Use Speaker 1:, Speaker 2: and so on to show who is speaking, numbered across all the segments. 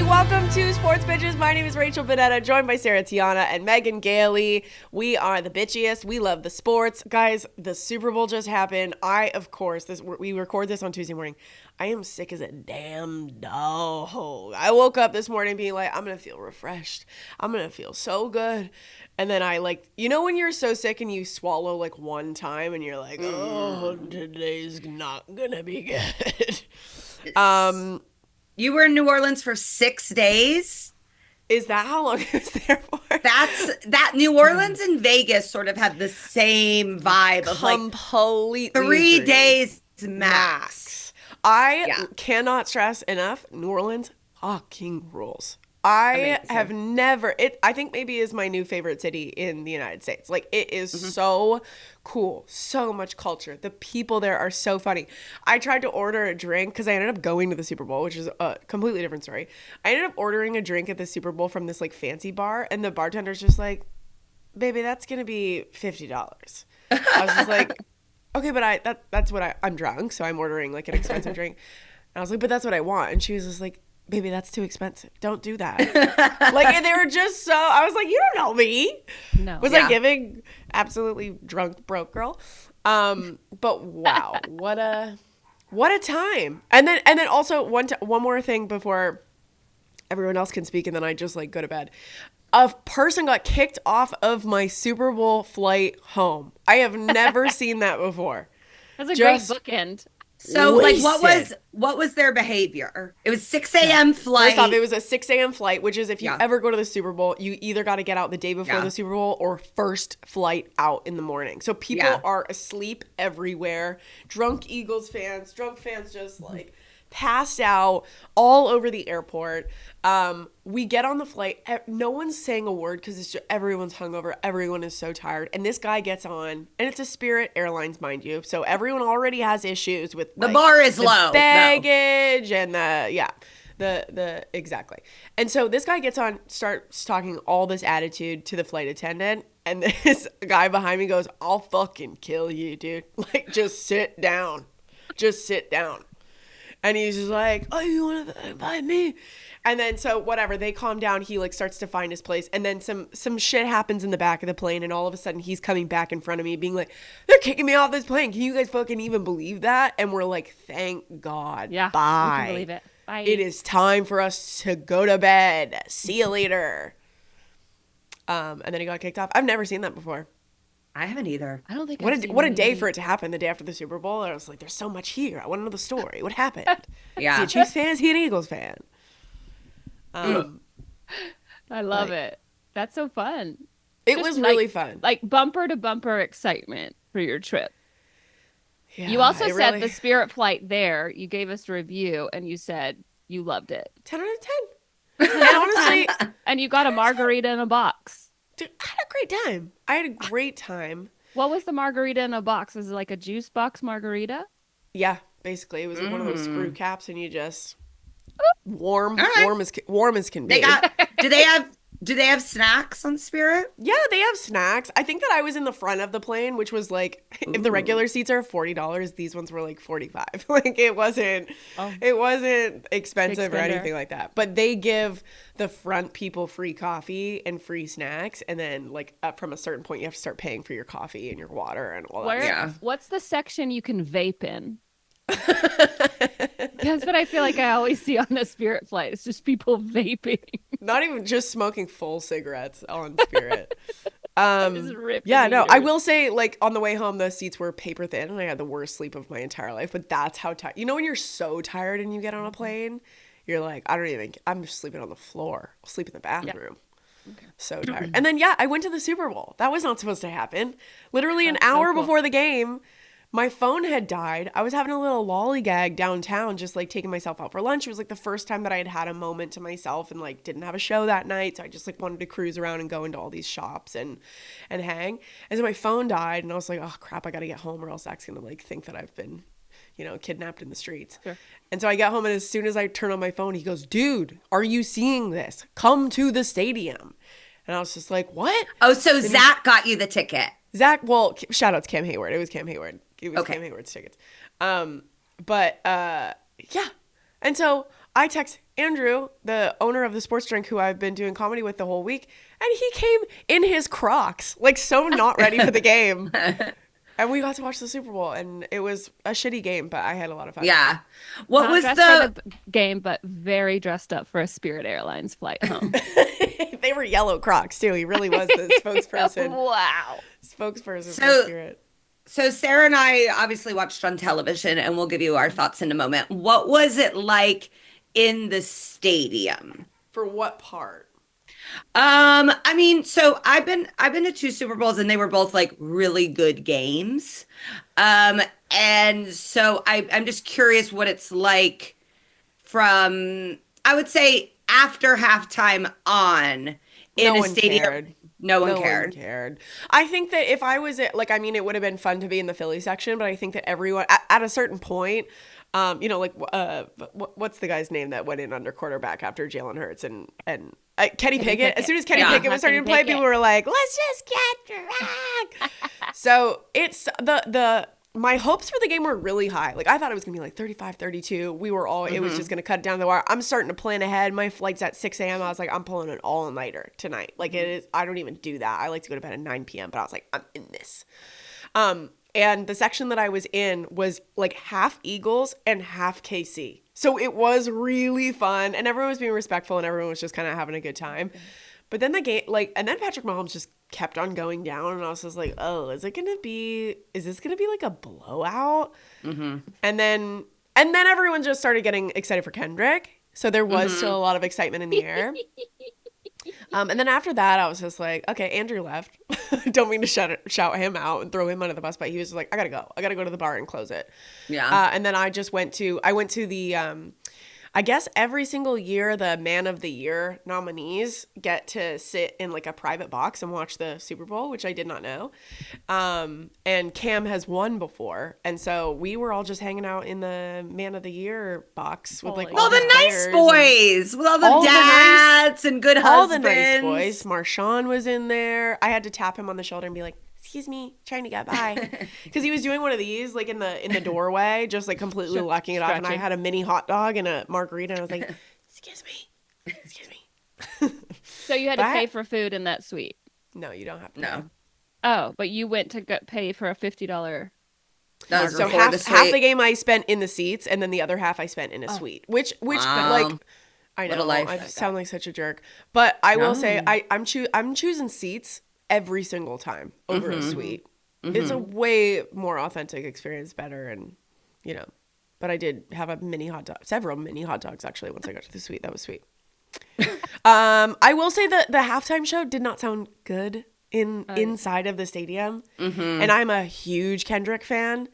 Speaker 1: Welcome to Sports Bitches. My name is Rachel Bonetta, joined by Sarah Tiana and Megan Gailey. We are the bitchiest. We love the sports. Guys, the Super Bowl just happened. We record this on Tuesday morning. I am sick as a damn dog. I woke up this morning being like, I'm going to feel refreshed. I'm going to feel so good. And then I when you're so sick and you swallow like one time and you're like, oh, today's not going to be good.
Speaker 2: You were in New Orleans for 6 days?
Speaker 1: Is that how long I was there for?
Speaker 2: That New Orleans and Vegas sort of have the same vibe of
Speaker 1: completely
Speaker 2: 3
Speaker 1: agree.
Speaker 2: days max.
Speaker 1: I cannot stress enough, New Orleans fucking rules. I think maybe is my new favorite city in the United States. Like, it is so cool. So much culture. The people there are so funny. I tried to order a drink because I ended up going to the Super Bowl, which is a completely different story. I ended up ordering a drink at the Super Bowl from this like fancy bar, and the bartender's just like, baby, that's going to be $50. I was just like, okay, but that's what I'm drunk, so I'm ordering like an expensive drink. And I was like, but that's what I want. And she was just like, baby, that's too expensive. Don't do that. And they were just so, I was like, you don't know me.
Speaker 3: No.
Speaker 1: Was I giving absolutely drunk, broke girl? But wow, what a time. And then also one more thing before everyone else can speak, and then I just like go to bed. A person got kicked off of my Super Bowl flight home. I have never seen that before.
Speaker 3: That's a great bookend.
Speaker 2: So, what was their behavior? It was 6 a.m. flight.
Speaker 1: First off, it was a 6 a.m. flight, which is if you ever go to the Super Bowl, you either got to get out the day before the Super Bowl or first flight out in the morning. So people are asleep everywhere. Drunk Eagles fans, drunk fans just like passed out all over the airport. We get on the flight. No one's saying a word because everyone's hungover. Everyone is so tired. And this guy gets on, and it's a Spirit Airlines, mind you. So everyone already has issues with
Speaker 2: the bar is low,
Speaker 1: baggage and the exactly. And so this guy gets on, starts talking all this attitude to the flight attendant, and this guy behind me goes, "I'll fucking kill you, dude. Like, just sit down. Just sit down." And he's just like, "Oh, you want to find me?" And then so whatever, they calm down. He like starts to find his place, and then some shit happens in the back of the plane, and all of a sudden he's coming back in front of me, being like, "They're kicking me off this plane. Can you guys fucking even believe that?" And we're like, "Thank God.
Speaker 3: Yeah,
Speaker 1: bye.
Speaker 3: we can believe it. Bye.
Speaker 1: It is time for us to go to bed. See you later." And then he got kicked off. I've never seen that before.
Speaker 2: I haven't either.
Speaker 3: I don't think
Speaker 1: what a day for it to happen the day after the Super Bowl. I was like, there's so much here. I want to know the story. What happened? Is he a Chiefs fan? Is he an Eagles fan?
Speaker 3: I love it. That's so fun.
Speaker 1: It was really fun.
Speaker 3: Like bumper to bumper excitement for your trip.
Speaker 1: Yeah,
Speaker 3: you also said the Spirit flight there, you gave us a review and you said you loved it.
Speaker 1: 10 out of 10. And honestly,
Speaker 3: and you got a margarita in a box.
Speaker 1: Dude, I had a great time. I had a great time.
Speaker 3: What was the margarita in a box? Was it like a juice box margarita?
Speaker 1: Yeah, basically. It was one of those screw caps, and you just warm as can be.
Speaker 2: Do they have snacks on Spirit?
Speaker 1: Yeah, they have snacks. I think that I was in the front of the plane, which was like, if the regular seats are $40, these ones were like $45. Like it wasn't expensive or anything like that. But they give the front people free coffee and free snacks, and then like up from a certain point, you have to start paying for your coffee and your water and all that stuff.
Speaker 3: What's the section you can vape in? That's what I feel like I always see on a Spirit flight. It's just people vaping.
Speaker 1: Not even just smoking full cigarettes on Spirit. I will say, like, on the way home, the seats were paper thin, and I had the worst sleep of my entire life. But that's how tired. You know when you're so tired and you get on a plane, you're like, I'm just sleeping on the floor. I'll sleep in the bathroom. Yeah. Okay. So tired. And then, I went to the Super Bowl. That was not supposed to happen. Literally an hour before the game, my phone had died. I was having a little lollygag downtown, just like taking myself out for lunch. It was like the first time that I had had a moment to myself and like didn't have a show that night. So I just like wanted to cruise around and go into all these shops and hang. And so my phone died, and I was like, oh crap, I got to get home or else Zach's going to like think that I've been, kidnapped in the streets. Sure. And so I got home, and as soon as I turn on my phone, he goes, "Dude, are you seeing this? Come to the stadium." And I was just like, what?
Speaker 2: Oh, so Zach got you the ticket.
Speaker 1: Zach, well, shout out to Cam Hayward. It was Cam Hayward. It was Cam Hayward's tickets. And so I text, Andrew, the owner of the sports drink who I've been doing comedy with the whole week, and he came in his Crocs, like so not ready for the game. And we got to watch the Super Bowl, and it was a shitty game, but I had a lot of fun.
Speaker 2: Yeah. What was
Speaker 3: dressed for the game, but very dressed up for a Spirit Airlines flight home.
Speaker 1: They were yellow Crocs, too. He really was the spokesperson.
Speaker 3: Wow.
Speaker 1: Spokesperson for Spirit.
Speaker 2: So Sarah and I obviously watched on television, and we'll give you our thoughts in a moment. What was it like in the stadium?
Speaker 1: For what part?
Speaker 2: I mean, so I've been to 2 Super Bowls, and they were both like really good games. And so I'm just curious what it's like from, I would say, after halftime on in a stadium.
Speaker 1: Cared. No one cared. I think that if I was it would have been fun to be in the Philly section, but I think that everyone at a certain point, what's the guy's name that went in under quarterback after Jalen Hurts and Kenny Pickett. As soon as Kenny Pickett was starting to play, people were like, "Let's just get drunk." So it's my hopes for the game were really high. Like I thought it was gonna be like 35-32. We were all it was just gonna cut down the wire. I'm starting to plan ahead. My flight's at 6 a.m. I was like, I'm pulling an all-nighter tonight. Like it is. I don't even do that. I like to go to bed at 9 p.m. But I was like, I'm in this. And the section that I was in was like half Eagles and half KC. So it was really fun, and everyone was being respectful, and everyone was just kind of having a good time. But then the game, and then Patrick Mahomes just kept on going down, and I was just like, oh, is this gonna be like a blowout? Mm-hmm. And then everyone just started getting excited for Kendrick. So there was still a lot of excitement in the air. And then after that, I was just like, okay, Andrew left. Don't mean to shout him out and throw him under the bus, but he was like, I gotta go to the bar and close it.
Speaker 2: Yeah.
Speaker 1: And then I went to the, I guess every single year, the Man of the Year nominees get to sit in like a private box and watch the Super Bowl, which I did not know. And Cam has won before. And so we were all just hanging out in the Man of the Year box with like
Speaker 2: all the nice boys, with all the dads and good husbands. All the nice boys.
Speaker 1: Marshawn was in there. I had to tap him on the shoulder and be like, excuse me, trying to get by, because he was doing one of these like in the doorway, just like completely locking it off, and I had a mini hot dog and a margarita, and I was like, excuse me.
Speaker 3: So you had to pay for food in that suite?
Speaker 1: No, you don't have to.
Speaker 3: No. Oh, but you went to pay for a $50.
Speaker 1: So half the game I spent in the seats, and then the other half I spent in a suite, which like, I know I sound like such a jerk, but I will say I'm choosing seats every single time over a suite. It's a way more authentic experience, better, and but I did have several mini hot dogs actually once I got to the suite. That was sweet. I will say that the halftime show did not sound good inside of the stadium, and I'm a huge Kendrick fan,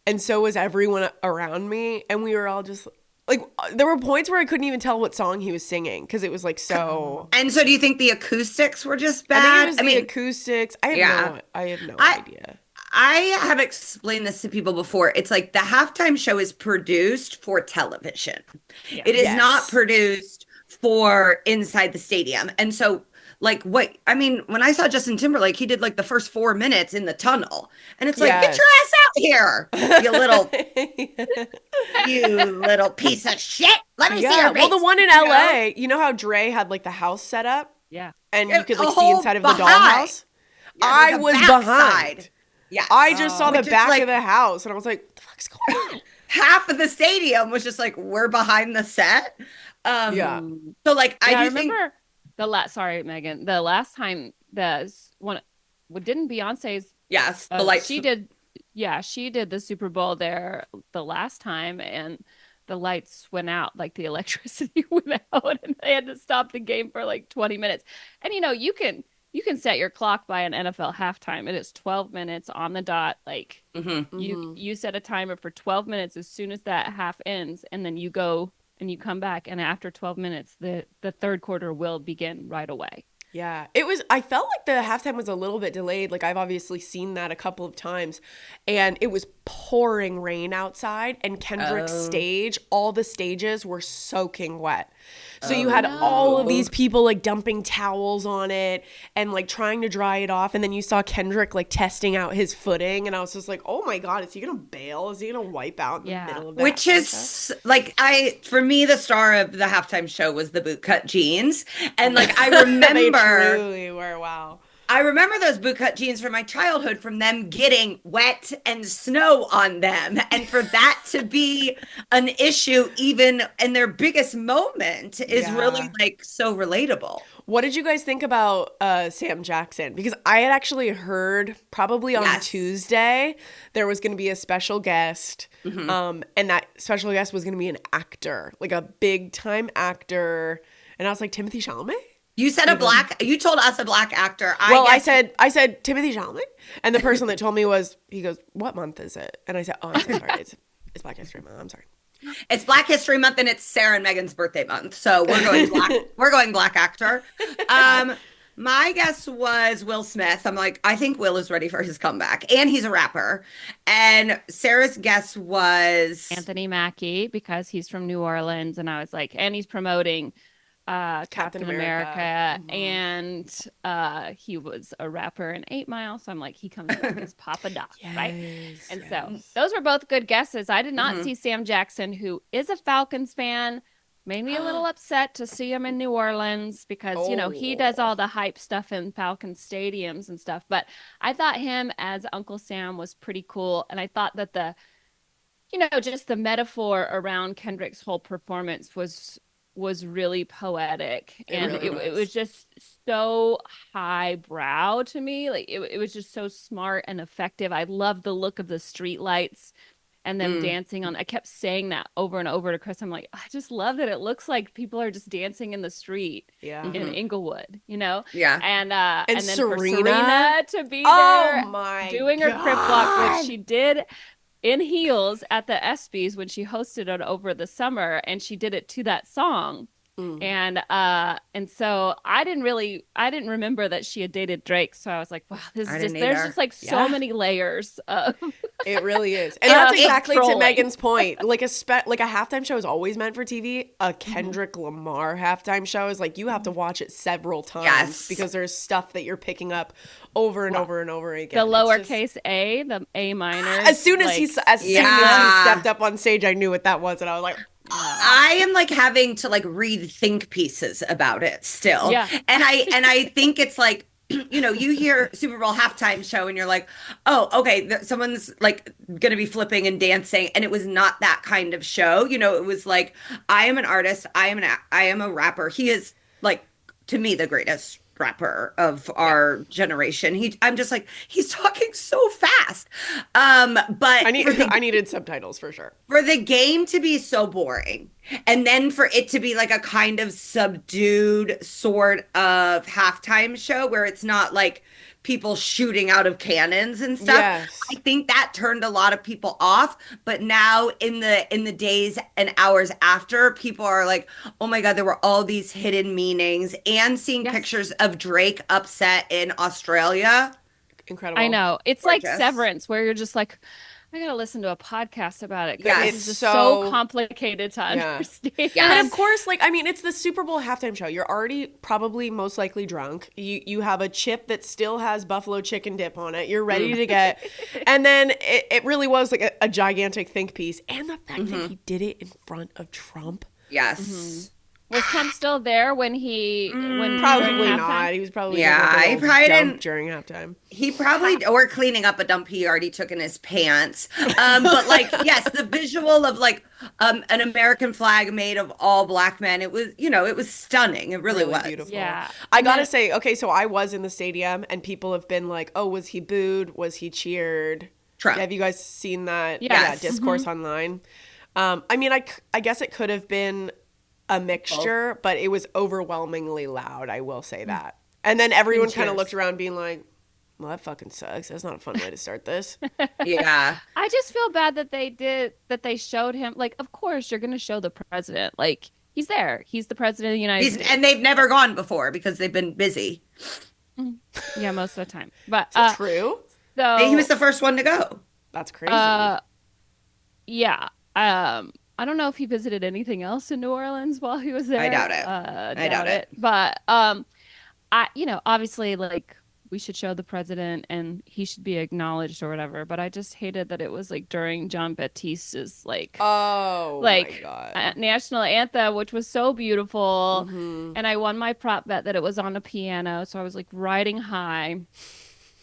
Speaker 1: and so was everyone around me, and we were all just like, there were points where I couldn't even tell what song he was singing because it was like so.
Speaker 2: And so, do you think the acoustics were just bad?
Speaker 1: I think it was the acoustics. I have no idea.
Speaker 2: I have explained this to people before. It's like the halftime show is produced for television. Yeah. It is not produced for inside the stadium. And so, like, when I saw Justin Timberlake, he did like the first 4 minutes in the tunnel, and it's like, get your ass out here, you little piece of shit. Let me see your face.
Speaker 1: Well, the one in LA, you know how Dre had like the house set up?
Speaker 3: Yeah.
Speaker 1: And you could like see inside of the dollhouse? Yeah, I was behind. Yeah. I just saw the back of the house, and I was like, what the fuck's going on?
Speaker 2: Half of the stadium was just like, we're behind the set. So like, I remember
Speaker 3: sorry, Megan. The last time didn't Beyonce's
Speaker 2: the lights
Speaker 3: she did the Super Bowl there the last time, and the lights went out, like the electricity went out, and they had to stop the game for like 20 minutes. And you can set your clock by an NFL halftime. It is 12 minutes on the dot. Like you set a timer for 12 minutes as soon as that half ends, and then you go and you come back, and after 12 minutes, the third quarter will begin right away.
Speaker 1: Yeah, I felt like the halftime was a little bit delayed. Like I've obviously seen that a couple of times, and it was pouring rain outside, and Kendrick's stage, all the stages were soaking wet. So you had all of these people like dumping towels on it and like trying to dry it off. And then you saw Kendrick like testing out his footing. And I was just like, oh my God, is he going to bail? Is he going to wipe out in the middle of that?
Speaker 2: Which is like, for me, the star of the halftime show was the bootcut jeans. And like, I remember.
Speaker 1: They truly were, wow.
Speaker 2: I remember those bootcut jeans from my childhood, from them getting wet and snow on them. And for that to be an issue even in their biggest moment is really like so relatable.
Speaker 1: What did you guys think about Sam Jackson? Because I had actually heard probably on Tuesday there was going to be a special guest, and that special guest was going to be an actor, like a big time actor. And I was like, Timothée Chalamet?
Speaker 2: You said you told us a black actor.
Speaker 1: I said Timothée Chalamet. And the person that told me he goes, what month is it? And I said, oh, I'm so sorry. It's Black History Month. I'm sorry.
Speaker 2: It's Black History Month and it's Sarah and Megan's birthday month. So we're going black. We're going black actor. My guess was Will Smith. I'm like, I think Will is ready for his comeback. And he's a rapper. And Sarah's guess was
Speaker 3: Anthony Mackie, because he's from New Orleans. And I was like, and he's promoting Captain America. And he was a rapper in 8 Mile, so I'm like, he comes back as Papa Doc, right? And so those were both good guesses. I did not see Sam Jackson, who is a Falcons fan. Made me a little upset to see him in New Orleans because, you know, he does all the hype stuff in Falcons stadiums and stuff. But I thought him as Uncle Sam was pretty cool. And I thought that just the metaphor around Kendrick's whole performance was really poetic, and it was just so highbrow to me. Like it was just so smart and effective. I loved the look of the street lights and them dancing on. I kept saying that over and over to Chris. I'm like, I just love that it looks like people are just dancing in the street in Inglewood, you know?
Speaker 2: Yeah.
Speaker 3: And then
Speaker 1: Serena?
Speaker 3: for Serena to be there doing her crip walk, which she did in heels at the ESPYs when she hosted it over the summer, and she did it to that song. And so I didn't remember that she had dated Drake. So I was like, wow, there's just like so many layers of
Speaker 1: it really is. And that's exactly to Megan's point. Like a halftime show is always meant for TV. A Kendrick Lamar halftime show is like, you have to watch it several times because there's stuff that you're picking up over and over and over again.
Speaker 3: The lowercase a, the A minor.
Speaker 1: As soon as he stepped up on stage, I knew what that was, and I was like,
Speaker 2: I am like having to like read think pieces about it still.
Speaker 3: Yeah.
Speaker 2: And I think it's like, you know, you hear Super Bowl halftime show and you're like, oh, okay, someone's like going to be flipping and dancing. And it was not that kind of show. You know, it was like, I am an artist. I am a rapper. He is like, to me, the greatest rapper of our generation. I'm just like, he's talking so fast. But
Speaker 1: I needed subtitles for sure.
Speaker 2: For the game to be so boring, and then for it to be like a kind of subdued sort of halftime show where it's not like people shooting out of cannons and stuff.
Speaker 1: Yes.
Speaker 2: I think that turned a lot of people off. But now in the days and hours after, people are like, oh my God, there were all these hidden meanings, and seeing pictures of Drake upset in Australia.
Speaker 1: Incredible.
Speaker 3: I know. It's
Speaker 2: gorgeous.
Speaker 3: Like Severance, where you're just like, I gotta listen to a podcast about it.
Speaker 2: Yeah,
Speaker 3: it's just so complicated to understand.
Speaker 1: Yeah. And of course, like, I mean, it's the Super Bowl halftime show. You're already probably most likely drunk. You have a chip that still has buffalo chicken dip on it. You're ready to get, and then it really was like a gigantic think piece. And the fact that he did it in front of Trump.
Speaker 2: Yes.
Speaker 3: Was Trump still there when
Speaker 1: probably not. He was probably he probably didn't during halftime.
Speaker 2: He probably or cleaning up a dump he already took in his pants. But like, yes, the visual of like an American flag made of all black men. It was, you know, it was stunning. It really was
Speaker 1: beautiful.
Speaker 3: Yeah,
Speaker 1: I gotta say, okay, so I was in the stadium and people have been like, "Oh, was he booed? Was he cheered?"
Speaker 2: Trump.
Speaker 1: Have you guys seen that?
Speaker 2: Yes.
Speaker 1: Discourse online. I mean, I guess it could have been a mixture, but it was overwhelmingly loud. I will say that. And then everyone kind of looked around being like, well, that fucking sucks. That's not a fun way to start this.
Speaker 2: Yeah.
Speaker 3: I just feel bad that they showed him, like, of course you're going to show the president. Like, He's there. He's the president of the United States.
Speaker 2: And they've never gone before because they've been busy.
Speaker 3: Yeah, most of the time. But
Speaker 1: is that true?
Speaker 2: So he was the first one to go.
Speaker 1: That's crazy.
Speaker 3: Yeah. I don't know if he visited anything else in New Orleans while he was there.
Speaker 2: I doubt it.
Speaker 3: I doubt it. But obviously, like, we should show the president and he should be acknowledged or whatever. But I just hated that it was like during John Baptiste's my God. National anthem, which was so beautiful. Mm-hmm. And I won my prop bet that it was on a piano, so I was like riding high,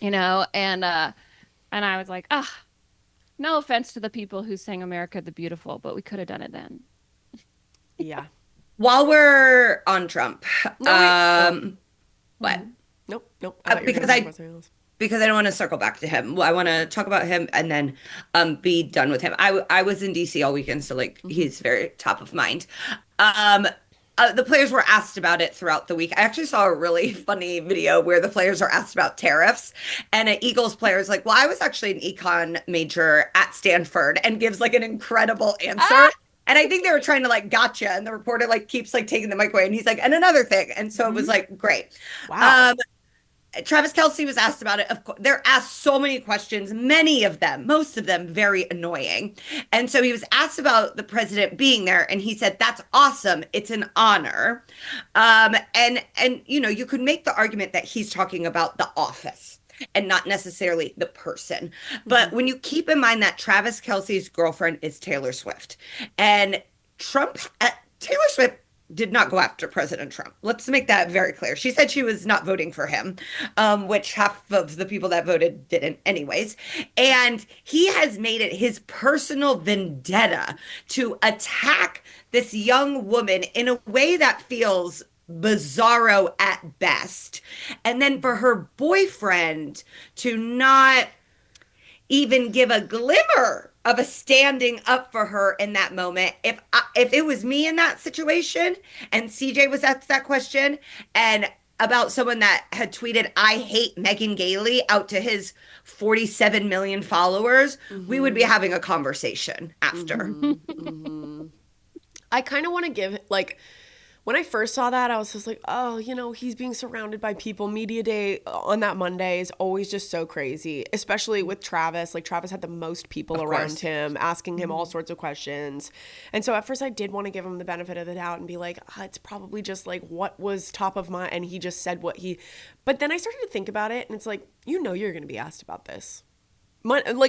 Speaker 3: and I was like, no offense to the people who sang America the Beautiful, but we could have done it then.
Speaker 1: Yeah.
Speaker 2: While we're on Trump, what?
Speaker 1: Nope.
Speaker 2: Because I don't want to circle back to him. I want to talk about him and then be done with him. I was in DC all weekend, so he's very top of mind. The players were asked about it throughout the week. I actually saw a really funny video where the players are asked about tariffs, and an Eagles player is like, well, I was actually an econ major at Stanford, and gives an incredible answer. And I think they were trying to gotcha, and the reporter keeps taking the mic away, and he's like, and another thing. And so it was great.
Speaker 1: Wow.
Speaker 2: Travis Kelce was asked about it. Of course, they're asked so many questions, most of them very annoying. And so he was asked about the president being there, and he said, that's awesome. It's an honor. And you could make the argument that he's talking about the office and not necessarily the person. But when you keep in mind that Travis Kelce's girlfriend is Taylor Swift, and Taylor Swift did not go after President Trump. Let's make that very clear. She said she was not voting for him, which half of the people that voted didn't anyways. And he has made it his personal vendetta to attack this young woman in a way that feels bizarro at best. And then for her boyfriend to not even give a glimmer of a standing up for her in that moment. If it was me in that situation and CJ was asked that question and about someone that had tweeted, I hate Megan Gailey out to his 47 million followers, we would be having a conversation after.
Speaker 1: I kind of want to give when I first saw that, I was just like, oh, he's being surrounded by people. Media day on that Monday is always just so crazy, especially with Travis. Travis had the most people around him asking him all sorts of questions. And so at first I did want to give him the benefit of the doubt and be like, it's probably just what was top of mind. And he just said but then I started to think about it and it's you're going to be asked about this.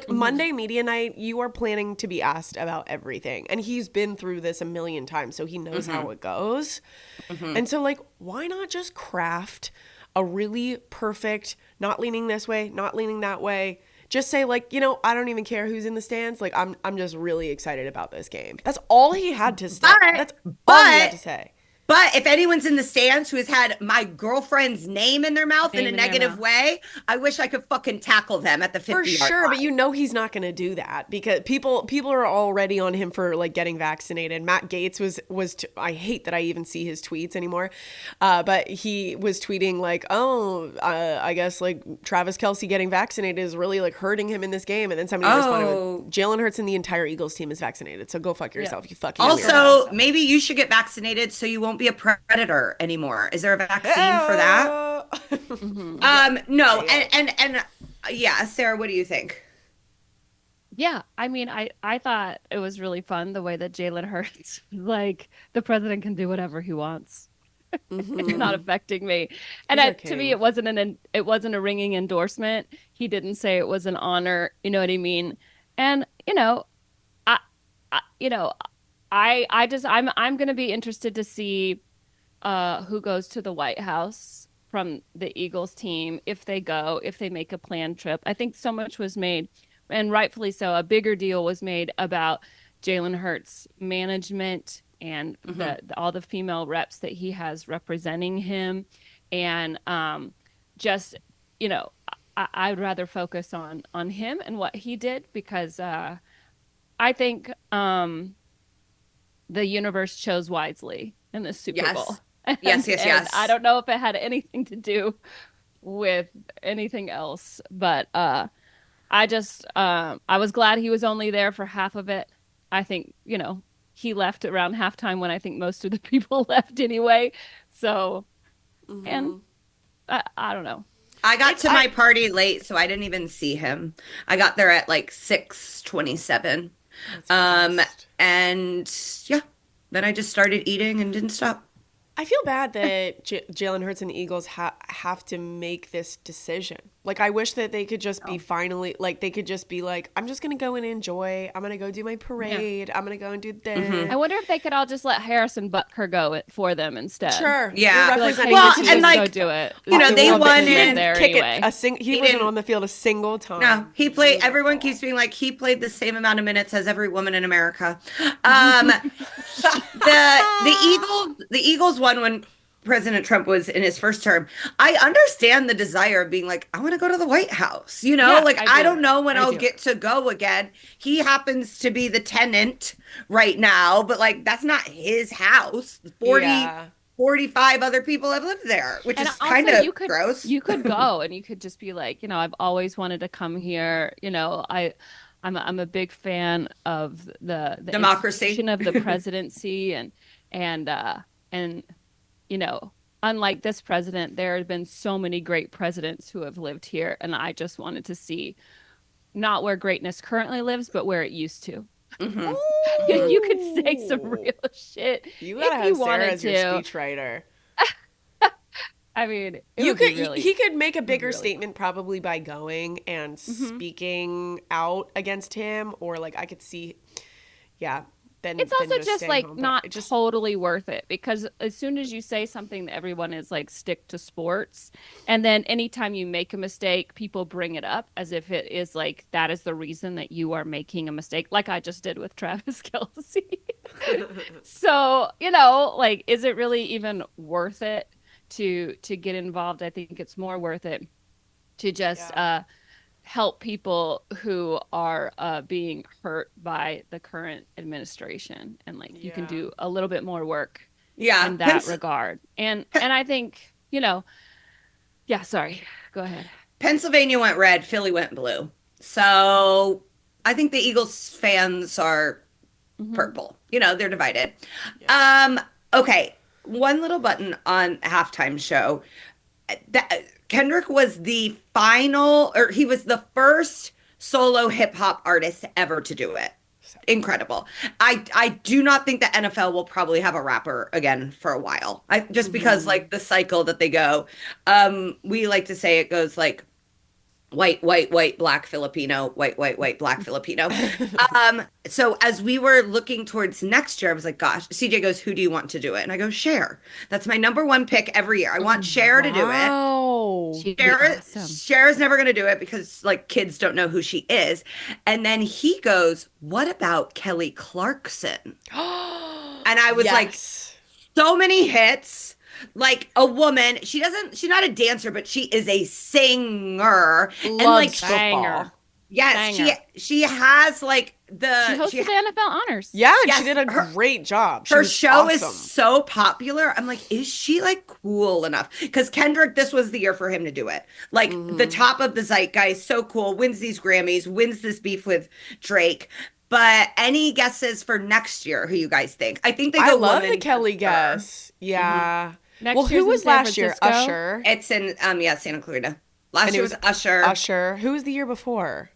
Speaker 1: Monday media night, you are planning to be asked about everything. And he's been through this a million times, so he knows how it goes. And so, why not just craft a really perfect, not leaning this way, not leaning that way. Just say I don't even care who's in the stands. I'm just really excited about this game. That's all he had to say. That's all he had to say.
Speaker 2: But if anyone's in the stands who has had my girlfriend's name in their mouth in a negative way, I wish I could fucking tackle them at the 50-yard line. For sure,
Speaker 1: but he's not going to do that because people are already on him for getting vaccinated. Matt Gaetz was I hate that I even see his tweets anymore, but he was tweeting I guess Travis Kelce getting vaccinated is really hurting him in this game, and then somebody responded with Jalen Hurts and the entire Eagles team is vaccinated, so go fuck yourself, you fucking.
Speaker 2: Also, maybe you should get vaccinated so you won't be a predator anymore. Is there a vaccine for that? No. And yeah, Sarah, what do you think?
Speaker 3: Yeah, I mean, I thought it was really fun the way that Jalen Hurts the president can do whatever he wants. It's not affecting me. And to me, it wasn't a ringing endorsement. He didn't say it was an honor. You know what I mean? And I'm going to be interested to see who goes to the White House from the Eagles team, if they make a planned trip. I think so much was made, and rightfully so, a bigger deal was made about Jalen Hurts' management and all the female reps that he has representing him. And I'd rather focus on him and what he did because I think the universe chose wisely in the Super Bowl.
Speaker 2: Yes.
Speaker 3: I don't know if it had anything to do with anything else, but I was glad he was only there for half of it. I think, he left around halftime when I think most of the people left anyway. So, and I don't know.
Speaker 2: I got to my party late, so I didn't even see him. I got there at like 6:27. And yeah, then I just started eating and didn't stop.
Speaker 1: I feel bad that Jalen Hurts and the Eagles have to make this decision. Like, I wish that they could just be finally, like, they could just be like, I'm just going to go and enjoy. I'm going to go do my parade. I'm going to go and do this.
Speaker 3: I wonder if they could all just let Harrison Butker go for them instead.
Speaker 1: Sure.
Speaker 2: Yeah.
Speaker 3: Like, hey, well, and like, go do it.
Speaker 2: You know, they won in
Speaker 3: there anyway.
Speaker 1: He wasn't on the field a single time.
Speaker 2: No, he played. Everyone keeps being like, he played the same amount of minutes as every woman in America. The Eagles won when President Trump was in his first term. I understand the desire of being like, I want to go to the White House. You know, I don't know when I'll get to go again. He happens to be the tenant right now, but like, that's not his house. 45 other people have lived there, which is kind of gross.
Speaker 3: You could go and you could just be like, you know, I've always wanted to come here. You know, I'm a big fan of the
Speaker 2: democracy
Speaker 3: of the presidency and you know, unlike this president, there have been so many great presidents who have lived here, and I just wanted to see not where greatness currently lives, but where it used to. You could say some real shit.
Speaker 1: You gotta have Sarah as your speechwriter.
Speaker 3: I mean,
Speaker 1: he could make a bigger statement probably by going and speaking out against him, or like I could see,
Speaker 3: it's also just like not totally worth it, because as soon as you say something that everyone is like, stick to sports, and then anytime you make a mistake, people bring it up as if it is like that is the reason that you are making a mistake, like I just did with Travis Kelce. So, you know, like, is it really even worth it to get involved? I think it's more worth it to just help people who are being hurt by the current administration, and like you can do a little bit more work in that regard. And I think, you know, sorry, go ahead.
Speaker 2: Pennsylvania went red, Philly went blue, so I think the Eagles fans are purple. You know, they're divided. Okay, one little button on halftime show. Kendrick was the he was the first solo hip hop artist ever to do it. Incredible. I do not think the NFL will probably have a rapper again for a while. Because like the cycle that they go, we like to say it goes like white, black, Filipino, white, black, Filipino. So as we were looking towards next year, I was like, gosh, CJ goes, who do you want to do it? And I go, Cher. That's my number one pick every year. I want Cher to do it. Cher is never going to do it because like kids don't know who she is. And then he goes, what about Kelly Clarkson? And I was like, so many hits. Like a woman, she's not a dancer, but she is a singer.
Speaker 1: And like
Speaker 3: singer.
Speaker 2: Yes, she has like
Speaker 3: she hosted the NFL honors.
Speaker 1: Yeah, and she did a great job.
Speaker 2: Her show is so popular. I'm like, is she like cool enough? Because Kendrick, this was the year for him to do it. Like the top of the zeitgeist, so cool, wins these Grammys, wins this beef with Drake. But any guesses for next year? Who you guys think? I think they go.
Speaker 1: I love the Kelly guess. Yeah.
Speaker 3: Well,
Speaker 1: who was last year? Usher.
Speaker 2: It's in Santa Clarita. Last year was Usher.
Speaker 1: Usher. Who was the year before?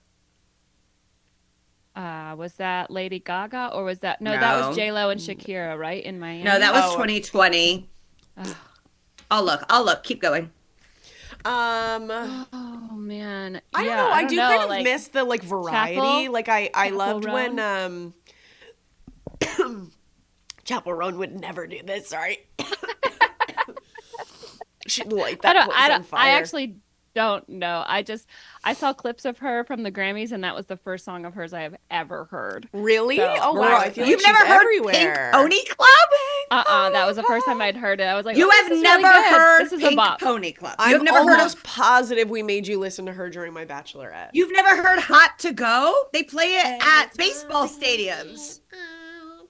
Speaker 3: Was that Lady Gaga, or was that that was J-Lo and Shakira, right, in Miami?
Speaker 2: No, that was 2020. I'll look. Keep going.
Speaker 3: Oh man.
Speaker 1: I don't know. I do kind of like, miss the like variety. Chapel? Like I loved Run. When Chapel Roan would never do this. Sorry. She'd light that place on fire.
Speaker 3: I actually don't know. I saw clips of her from the Grammys, and that was the first song of hers I have ever heard.
Speaker 1: Really?
Speaker 3: So,
Speaker 1: oh wow! I feel
Speaker 2: You've
Speaker 1: like
Speaker 2: never heard
Speaker 1: everywhere.
Speaker 2: Pink Pony Club?
Speaker 3: That was the first time I'd heard it. I was like,
Speaker 2: you have never heard Pink Pony Club.
Speaker 1: You've never heard positive we made you listen to her during my Bachelorette.
Speaker 2: You've never heard Hot to Go? They play it at baseball stadiums.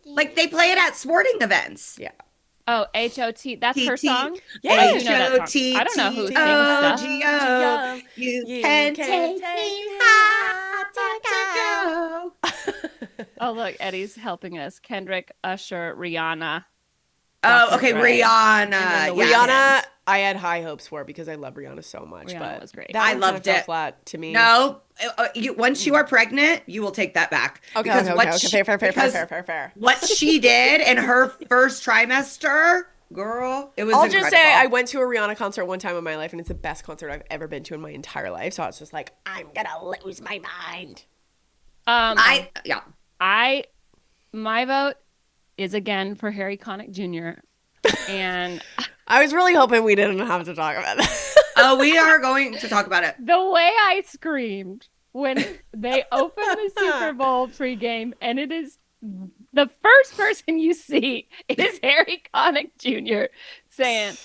Speaker 2: Like they play it at sporting events.
Speaker 1: Yeah.
Speaker 3: Oh, H-O-T. That's her song?
Speaker 1: Yeah.
Speaker 2: H-O-T-T-O-G-O.
Speaker 3: I don't know who sings stuff.
Speaker 2: You can take me high to go.
Speaker 3: Oh, look, Eddie's helping us. Kendrick, Usher, Rihanna.
Speaker 2: Oh, okay, Rihanna.
Speaker 1: Rihanna, I had high hopes for because I love Rihanna so much.
Speaker 3: Rihanna
Speaker 1: but
Speaker 3: was great.
Speaker 2: I loved it.
Speaker 1: Flat to me.
Speaker 2: No, once you are pregnant, you will take that back.
Speaker 1: Okay, fair.
Speaker 2: What she did in her first trimester, girl, it was
Speaker 1: I'll
Speaker 2: incredible.
Speaker 1: just say I went to a Rihanna concert one time in my life, and it's the best concert I've ever been to in my entire life. So I was just like, I'm gonna lose my mind.
Speaker 3: My vote is again for Harry Connick Jr. And
Speaker 1: I was really hoping we didn't have to talk about that.
Speaker 2: Oh, we are going to talk about it.
Speaker 3: The way I screamed when they opened the Super Bowl pregame, and it is the first person you see is Harry Connick Jr. saying,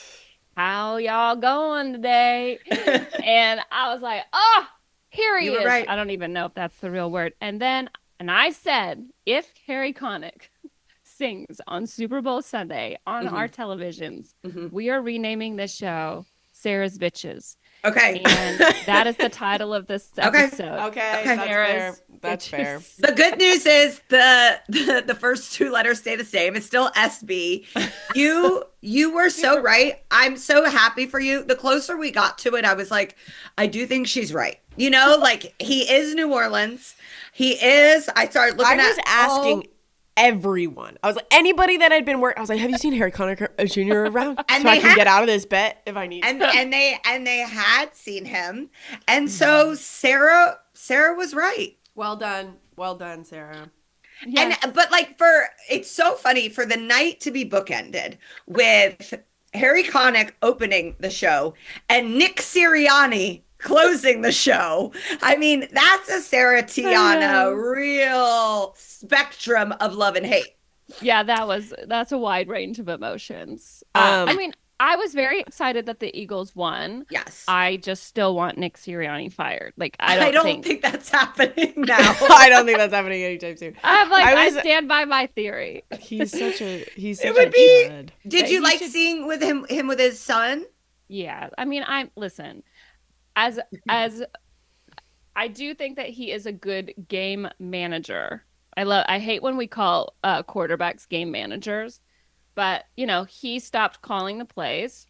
Speaker 3: "How y'all going today?" And I was like, "Oh, here he is." Right. I don't even know if that's the real word. And I said, if Harry Connick sings on Super Bowl Sunday on our televisions, we are renaming this show Sarah's Bitches.
Speaker 2: Okay.
Speaker 3: And that is the title of this episode.
Speaker 1: Okay. That's fair.
Speaker 2: The good news is the first two letters stay the same. It's still SB. You were so right. I'm so happy for you. The closer we got to it, I was like, I do think she's right. You know, like he is New Orleans. I started looking
Speaker 1: I was asking everyone. I was like, anybody that had been working. I was like, have you seen Harry Connick Jr. around? So I can get out of this bet if I need to.
Speaker 2: And they had seen him. And so Sarah was right.
Speaker 1: Well done, Sarah.
Speaker 3: Yes.
Speaker 2: But it's so funny for the night to be bookended with Harry Connick opening the show and Nick Sirianni closing the show. I mean, that's a Sarah Tiana real spectrum of love and hate.
Speaker 3: Yeah, that's a wide range of emotions. I mean, I was very excited that the Eagles won.
Speaker 2: Yes.
Speaker 3: I just still want Nick Sirianni fired. Like
Speaker 2: I don't think that's happening now.
Speaker 1: I don't think that's happening anytime soon.
Speaker 3: I stand by my theory.
Speaker 1: He's such a
Speaker 2: chud. Did you like seeing with him with his son?
Speaker 3: Yeah. I mean, listen. As I do think that he is a good game manager. I hate when we call quarterbacks game managers, but he stopped calling the plays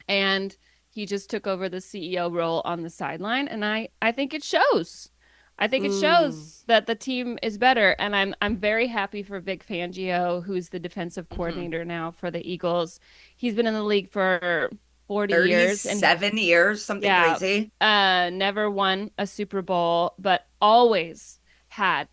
Speaker 3: and he just took over the CEO role on the sideline, and I think it shows. I think it shows that the team is better, and I'm very happy for Vic Fangio, who's the defensive coordinator now for the Eagles. He's been in the league for 40 years.
Speaker 2: 7 years, something crazy.
Speaker 3: Never won a Super Bowl, but always had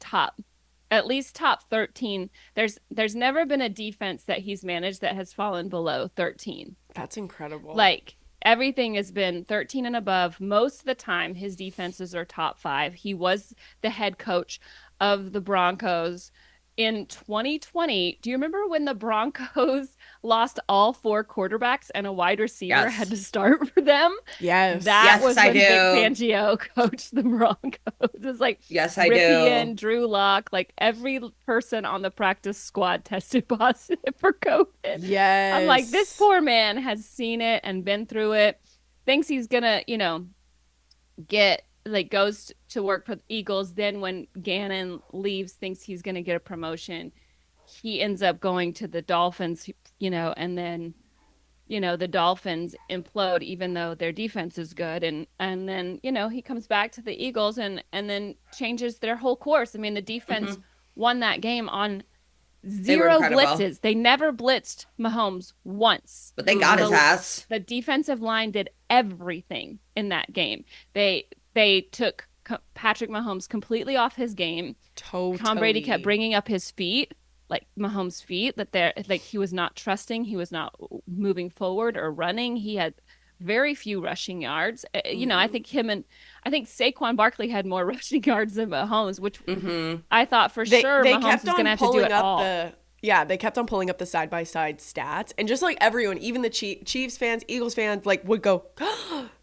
Speaker 3: at least top 13. There's never been a defense that he's managed that has fallen below 13.
Speaker 1: That's incredible.
Speaker 3: Like, everything has been 13 and above. Most of the time, his defenses are top 5. He was the head coach of the Broncos in 2020. Do you remember when the Broncos lost all 4 quarterbacks and a wide receiver had to start for them?
Speaker 1: Yes.
Speaker 3: That was when Vic Fangio coached the Broncos. It was like,
Speaker 2: yes, I
Speaker 3: Ripien,
Speaker 2: do.
Speaker 3: Drew Lock, like every person on the practice squad tested positive for COVID.
Speaker 1: Yes.
Speaker 3: I'm like, this poor man has seen it and been through it, thinks he's gonna, goes to work for the Eagles. Then when Gannon leaves, thinks he's going to get a promotion. He ends up going to the Dolphins, and then, the Dolphins implode even though their defense is good. And then, he comes back to the Eagles and then changes their whole course. I mean, the defense won that game on 0 blitzes. They never blitzed Mahomes once.
Speaker 2: But they got his ass.
Speaker 3: The defensive line did everything in that game. They took Patrick Mahomes completely off his game.
Speaker 1: Totally.
Speaker 3: Tom Brady kept bringing up his feet, like Mahomes' feet, that he was not trusting. He was not moving forward or running. He had very few rushing yards. I think Saquon Barkley had more rushing yards than Mahomes, which I thought for sure Mahomes was going to have to do it all.
Speaker 1: They kept on pulling up the side-by-side stats, and just like everyone, even the Chiefs fans, Eagles fans, would go,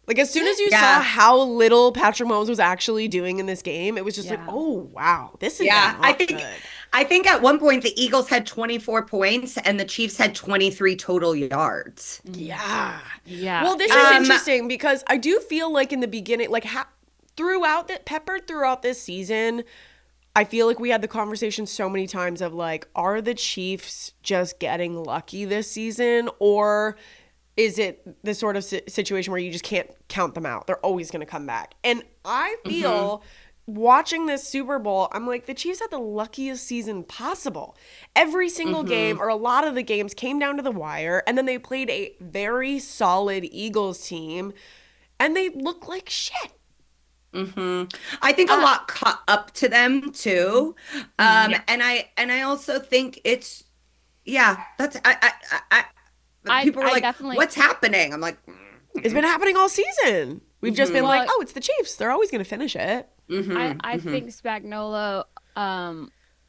Speaker 1: like as soon as you saw how little Patrick Mahomes was actually doing in this game, it was just like, oh wow, this is not good.
Speaker 2: I think at one point the Eagles had 24 points and the Chiefs had 23 total yards.
Speaker 1: Yeah.
Speaker 3: Well,
Speaker 1: this is interesting because I do feel like in the beginning, peppered throughout this season, I feel like we had the conversation so many times of like, are the Chiefs just getting lucky this season, or is it the sort of situation where you just can't count them out? They're always going to come back. And I feel watching this Super Bowl, I'm like, the Chiefs had the luckiest season possible. Every single game, or a lot of the games, came down to the wire, and then they played a very solid Eagles team, and they look like shit.
Speaker 2: I think a lot caught up to them too, and I also think it's that's people were like, "What's happening?" I'm like,
Speaker 1: it's been happening all season. We've just been like, "Oh, it's the Chiefs. They're always going to finish it."
Speaker 3: I think Spagnuolo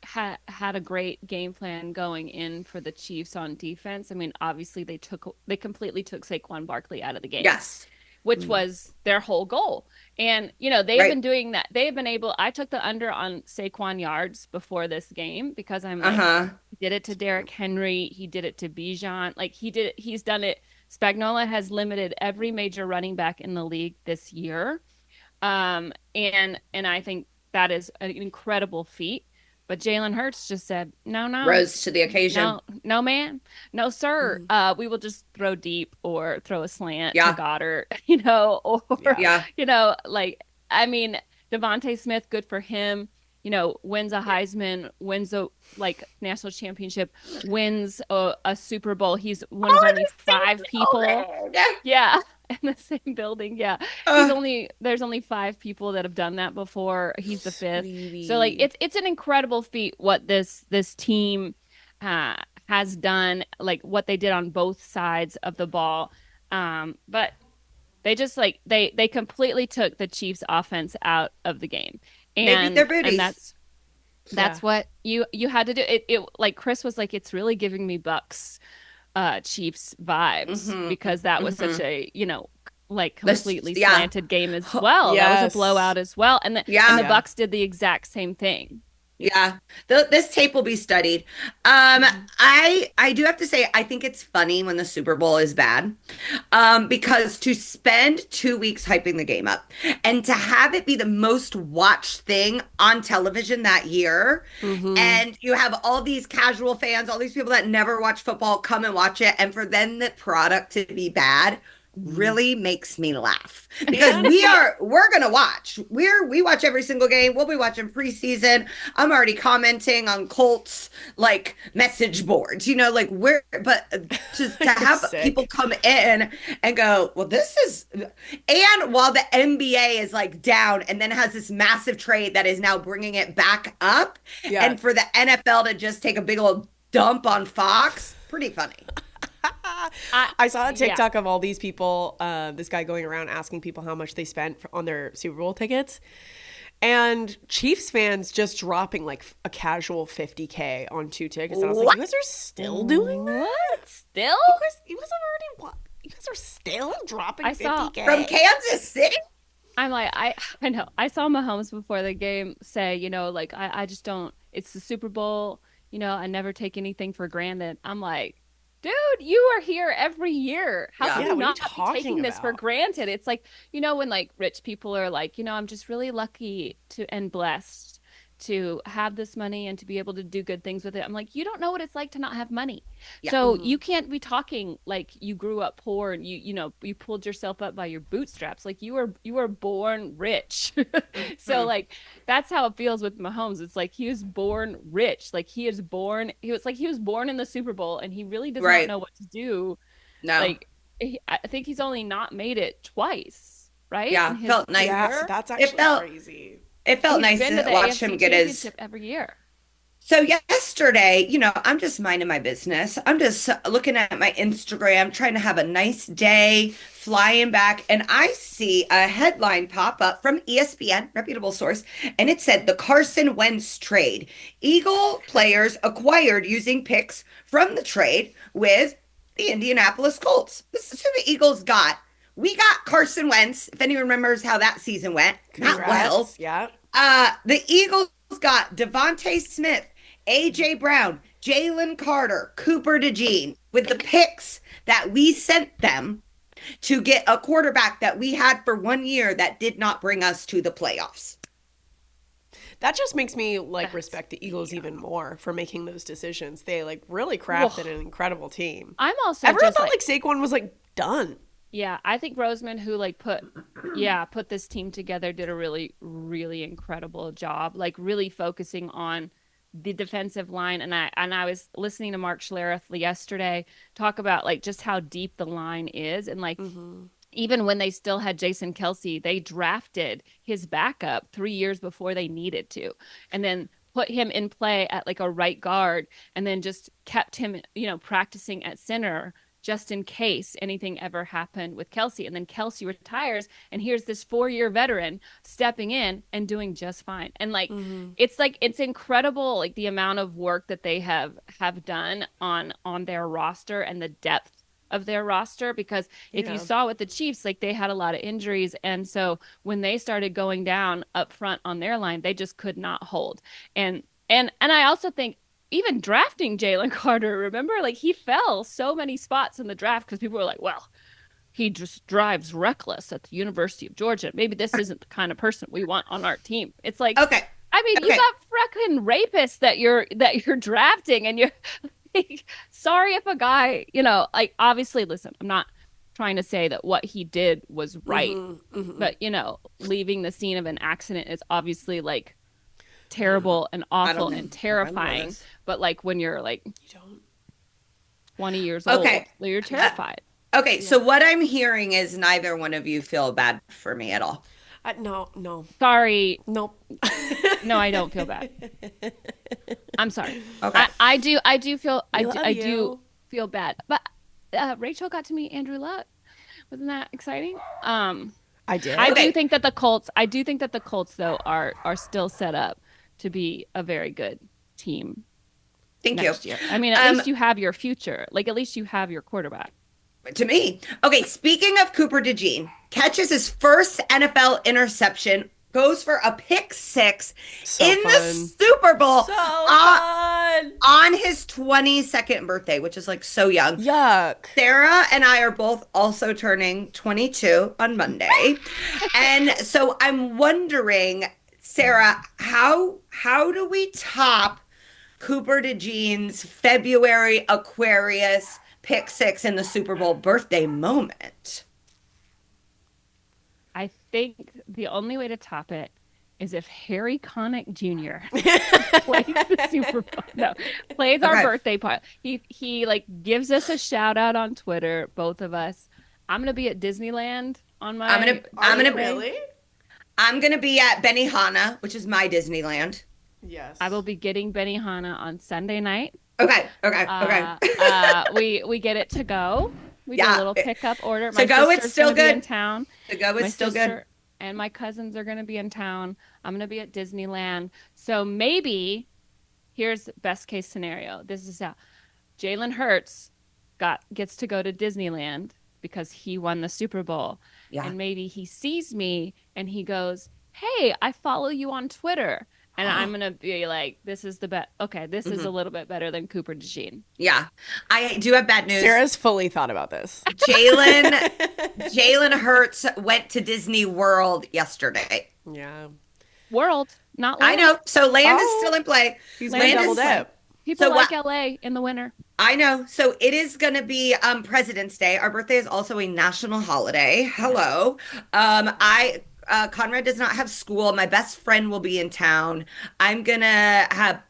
Speaker 3: had a great game plan going in for the Chiefs on defense. I mean, obviously they completely took Saquon Barkley out of the game.
Speaker 2: Yes.
Speaker 3: Which was their whole goal. And, they've been doing that. They've been able, I took the under on Saquon yards before this game because I'm like, he did it to Derrick Henry. He did it to Bijan. Like he's done it. Spagnuolo has limited every major running back in the league this year. And I think that is an incredible feat. But Jalen Hurts just said, no.
Speaker 2: Rose to the occasion.
Speaker 3: No, ma'am. No, sir. We will just throw deep or throw a slant to Goddard, I mean, Devontae Smith, good for him. Wins a Heisman, wins a national championship, wins a Super Bowl. He's one of only 5 people. Yeah. In the same building. Yeah. There's only 5 people that have done that before. He's the 5th. So it's an incredible feat what this team has done, like what they did on both sides of the ball. But they just they completely took the Chiefs offense out of the game. And
Speaker 2: they beat their booties.
Speaker 3: And that's what you had to do. It like Chris was like, it's really giving me Bucks Chiefs vibes because that was such a completely slanted game as well. That was a blowout as well, and the Bucks did the exact same thing.
Speaker 2: This tape will be studied. I do have to say, I think it's funny when the Super Bowl is bad, because to spend 2 weeks hyping the game up and to have it be the most watched thing on television that year, and you have all these casual fans, all these people that never watch football come and watch it, and for then the product to be bad really makes me laugh, because we're gonna watch. We watch every single game. We'll be watching preseason. I'm already commenting on Colts message boards, but to have people come in and go, well, this is, and while the NBA is down and then has this massive trade that is now bringing it back up, and for the NFL to just take a big old dump on Fox, pretty funny.
Speaker 1: I saw a TikTok of all these people, this guy going around asking people how much they spent on their Super Bowl tickets, and Chiefs fans just dropping a casual $50K on 2 tickets. And I was like, you guys are still doing that?
Speaker 3: What? Still?
Speaker 1: You guys are still dropping $50K
Speaker 2: from Kansas City?
Speaker 3: I'm like, I know. I saw Mahomes before the game say, I just don't. It's the Super Bowl. I never take anything for granted. I'm like, dude, you are here every year. How can you not be taking this for granted? It's when rich people are I'm just really lucky and blessed to have this money and to be able to do good things with it. I'm like, you don't know what it's like to not have money. So you can't be talking like you grew up poor and you pulled yourself up by your bootstraps. You were born rich. So that's how it feels with Mahomes. It's he was born rich. He was born in the Super Bowl, and he really does not know what to do.
Speaker 2: No.
Speaker 3: I think he's only not made it twice, right?
Speaker 2: Yeah, felt nice.
Speaker 1: That's actually crazy.
Speaker 2: It felt nice to watch him get his
Speaker 3: every year.
Speaker 2: So yesterday, I'm just minding my business. I'm just looking at my Instagram, trying to have a nice day, flying back, and I see a headline pop up from ESPN, reputable source, and it said the Carson Wentz trade. Eagle players acquired using picks from the trade with the Indianapolis Colts. This is who the Eagles got. We got Carson Wentz, if anyone remembers how that season went.
Speaker 1: Congrats.
Speaker 2: Not well.
Speaker 1: Yeah.
Speaker 2: The Eagles got Devontae Smith, A.J. Brown, Jalen Carter, Cooper DeJean, with the picks that we sent them to get a quarterback that we had for 1 year that did not bring us to the playoffs.
Speaker 1: That just makes me like respect the Eagles even more for making those decisions. They like really crafted an incredible team.
Speaker 3: I'm also
Speaker 1: everyone thought like Saquon was like done.
Speaker 3: Yeah, I think Roseman, who like put this team together, did a really, really incredible job. Like really focusing on the defensive line, and I was listening to Mark Schlereth yesterday talk about like just how deep the line is, and like even when they still had Jason Kelce, they drafted his backup 3 years before they needed to, and then put him in play at like a right guard, and then just kept him, practicing at center just in case anything ever happened with Kelce. And then Kelce retires, and here's this 4-year veteran stepping in and doing just fine. And like it's incredible, like the amount of work that they have done on their roster and the depth of their roster, because if you saw with the Chiefs, like they had a lot of injuries, and so when they started going down up front on their line, they just could not hold. And I also think even drafting Jalen Carter, remember, like he fell so many spots in the draft because people were like, well, he just drives reckless at the University of Georgia. Maybe this isn't the kind of person we want on our team. It's like,
Speaker 2: okay.
Speaker 3: I mean, you got freaking rapists that you're drafting, and you're sorry if a guy, like obviously, listen, I'm not trying to say that what he did was right, but leaving the scene of an accident is obviously like terrible and awful and terrifying. But like when you're like 20 years old, you're terrified.
Speaker 2: So what I'm hearing is neither one of you feel bad for me at all.
Speaker 1: No.
Speaker 3: Sorry.
Speaker 1: Nope.
Speaker 3: No, I don't feel bad. I'm sorry.
Speaker 2: Okay.
Speaker 3: I do feel bad. But Rachel got to meet Andrew Luck. Wasn't that exciting?
Speaker 1: I did.
Speaker 3: I do think that the Colts though are still set up to be a very good team.
Speaker 2: Thank you.
Speaker 3: Year. I mean, at least you have your future. Like at least you have your quarterback.
Speaker 2: To me. Okay, speaking of Cooper DeJean, catches his first NFL interception, goes for a pick six the Super Bowl on his 22nd birthday, which is like so young.
Speaker 1: Yuck.
Speaker 2: Sarah and I are both also turning 22 on Monday. And so I'm wondering, Sarah, how do we top Cooper DeJean's February Aquarius pick six in the Super Bowl birthday moment?
Speaker 3: I think the only way to top it is if Harry Connick Jr. plays the Super Bowl. No, plays our birthday part. He like gives us a shout out on Twitter, both of us. I'm gonna be at Disneyland on my.
Speaker 2: I'm gonna be at Benihana, which is my Disneyland.
Speaker 1: Yes.
Speaker 3: I will be getting Benihana on Sunday night.
Speaker 2: Okay.
Speaker 3: We get it to go. We do a little pickup order.
Speaker 2: To go, it's still good.
Speaker 3: In town.
Speaker 2: To go, it's still good.
Speaker 3: And my cousins are going to be in town. I'm going to be at Disneyland. So maybe, here's best case scenario. This is how Jalen Hurts gets to go to Disneyland because he won the Super Bowl. Yeah. And maybe he sees me and he goes, "Hey, I follow you on Twitter." And I'm going to be like, this is the best. Okay, this is a little bit better than Cooper DeJean.
Speaker 2: Yeah. I do have bad news.
Speaker 1: Sarah's fully thought about this.
Speaker 2: Jalen Hurts went to Disney World yesterday.
Speaker 1: Yeah.
Speaker 3: World, not Land.
Speaker 2: I know. So Land is still in play.
Speaker 1: He's going to double dip.
Speaker 3: People like LA in the winter.
Speaker 2: I know. So it is going to be President's Day. Our birthday is also a national holiday. Hello. Conrad does not have school. My best friend will be in town. I'm going to have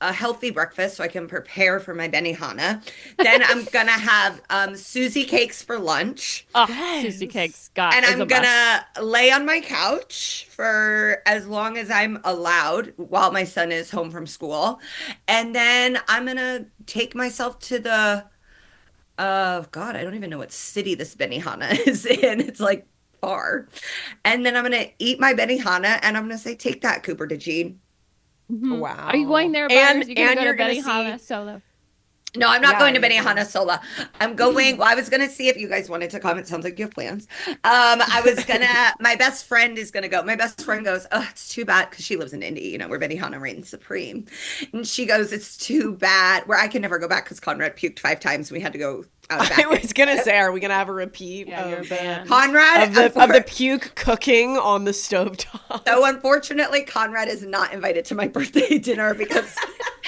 Speaker 2: a healthy breakfast so I can prepare for my Benihana. Then I'm going to have Susie cakes for lunch.
Speaker 3: Oh, yes. Susie cakes. God,
Speaker 2: and I'm going to lay on my couch for as long as I'm allowed while my son is home from school. And then I'm going to take myself to the, God, I don't even know what city this Benihana is in. It's like far. And then I'm going to eat my Benihana and I'm going to say, take that, Cooper DeJean.
Speaker 3: Mm-hmm.
Speaker 1: Wow.
Speaker 3: Are you going there? And you're going to go to Benihana solo?
Speaker 2: No, I'm not going to Benihana Sola. I'm going. Well, I was gonna see if you guys wanted to come. It sounds like you have plans. I was gonna. My best friend is gonna go. My best friend goes, "Oh, it's too bad," because she lives in Indy, where Benihana reigns supreme. And she goes, "It's too bad." Where I can never go back because Conrad puked 5 times. We had to go out back.
Speaker 1: I was gonna say, are we gonna have a repeat
Speaker 3: of
Speaker 2: Conrad
Speaker 1: of the puke cooking on the stovetop?
Speaker 2: So unfortunately, Conrad is not invited to my birthday dinner because